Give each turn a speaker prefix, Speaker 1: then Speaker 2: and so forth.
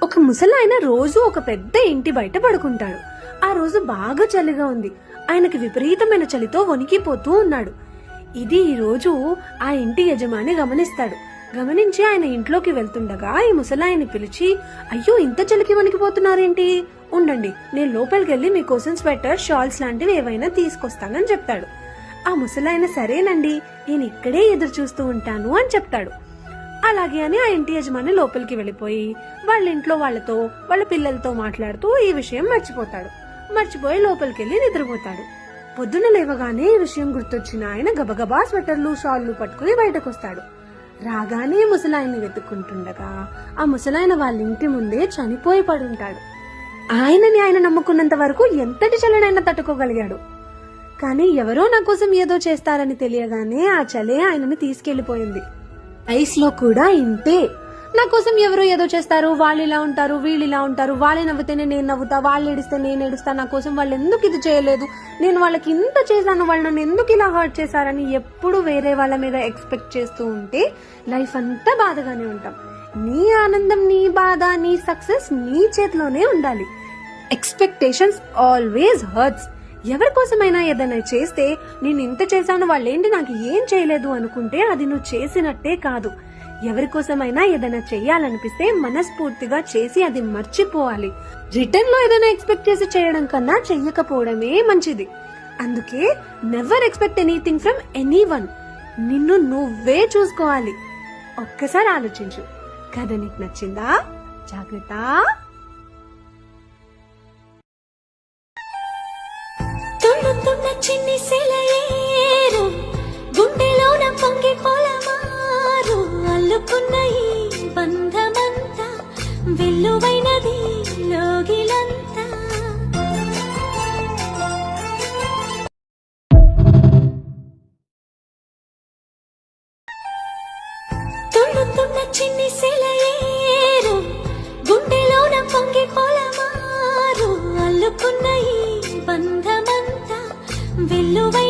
Speaker 1: ఒక ముసలాయన రోజు ఒక పెద్ద ఇంటి బయట పడుకుంటాడు. ఆ రోజు బాగా చలిగా ఉంది. ఆయనకి విపరీతమైన చలితో వణికిపోతూ ఉన్నాడు. ఇది ఈ రోజు ఆ ఇంటి యజమాని గమనిస్తాడు. గమనించి ఆయన ఇంట్లోకి వెళ్తుండగా ఈ ముసలాయన్ని పిలిచి, అయ్యో ఇంత చలికి వణికిపోతున్నారేంటి, ఉండండి నేను లోపలికెళ్లి మీకోసం స్వెటర్, షాల్స్ లాంటివి ఏవైనా తీసుకొస్తానని చెప్తాడు. ఆ ముసలాయన సరేనండి నేను ఇక్కడే ఎదురు చూస్తూ ఉంటాను అని చెప్తాడు. అలాగే అని ఆ ఇంటి యజమాని లోపలికి వెళ్లిపోయి వాళ్ళ ఇంట్లో వాళ్ళతో, వాళ్ళ పిల్లలతో మాట్లాడుతూ ఈ విషయం మర్చిపోయి లోపలికెళ్లి నిద్రపోతాడు. పొద్దున లేవగానే ఈ విషయం గుర్తొచ్చిన ఆయన గబగబా స్వెటర్లు, షాల్లు పట్టుకుని బయటకొస్తాడు. రాగానే ముసలాయన్ని వెతుక్కుంటుండగా ఆ ముసలాయన వాళ్ళ ఇంటి ముందే చనిపోయి పడుంటాడు. ఆయన నమ్ముకున్నంత వరకు ఎంతటి చలినైనా తట్టుకోగలిగాడు. కానీ ఎవరో నా కోసం ఏదో చేస్తారని తెలియగానే ఆ చలే ఆయనని తీసుకెళ్లిపోయింది. ఐస్ లో కూడా ఇంతే. నా కోసం ఎవరో ఏదో చేస్తారు, వాళ్ళు ఇలా ఉంటారు, వీళ్ళు ఇలా ఉంటారు, వాళ్ళే నవ్వుతేనే నేను నవ్వుతా, వాళ్ళు ఏడిస్తే నేను ఏడుస్తా, నా కోసం వాళ్ళు ఎందుకు ఇది చేయలేదు, నేను వాళ్ళకి ఇంత చేశాను, వాళ్ళు నన్ను ఎందుకు ఇలా హర్ట్ చేశారని ఎప్పుడు వేరే వాళ్ళ మీద ఎక్స్పెక్ట్ చేస్తూ ఉంటే లైఫ్ అంతా బాధగానే ఉంటాం. నీ ఆనందం, నీ బాధ, నీ సక్సెస్ నీ చేతిలోనే ఉండాలి. Expectations always hurts. ఎవరి కోసమైనా ఏదైనా చేస్తే నేను ఇంత చేశాను, వాళ్ళేంటి నాకు ఏం చేయలేదు అనుకుంటే అది నువ్వు చేసినట్టే కాదు. ఎవరి కోసమైనా ఏదైనా చెయ్యాలనిపిస్తే మనస్ఫూర్తిగా చేసి అది మర్చిపోవాలి. రిటర్న్ లో ఏదైనా ఎక్స్పెక్ట్ చేసి చేయడం కన్నా చెయ్యకపోవడమే మంచిది. అందుకే never expect anything from anyone. నిన్ను నువ్వే చూసుకోవాలి. ఒక్కసారి ఆలోచించు. కథ నీకు నచ్చిందా? జాగ్రత్త.
Speaker 2: చిన్ని సెలయేరు గుండెలోన పొంగి పొలమారు అల్లుకున్న ఈ బంధమంతా వెల్లువైనది లోగిలంతా. తుళ్ళుతున్న చిన్ని సెలయేరు గుండెలోన పొంగి పొలమారు అల్లుకున్న ఈ బంధమంతా వెల్లువై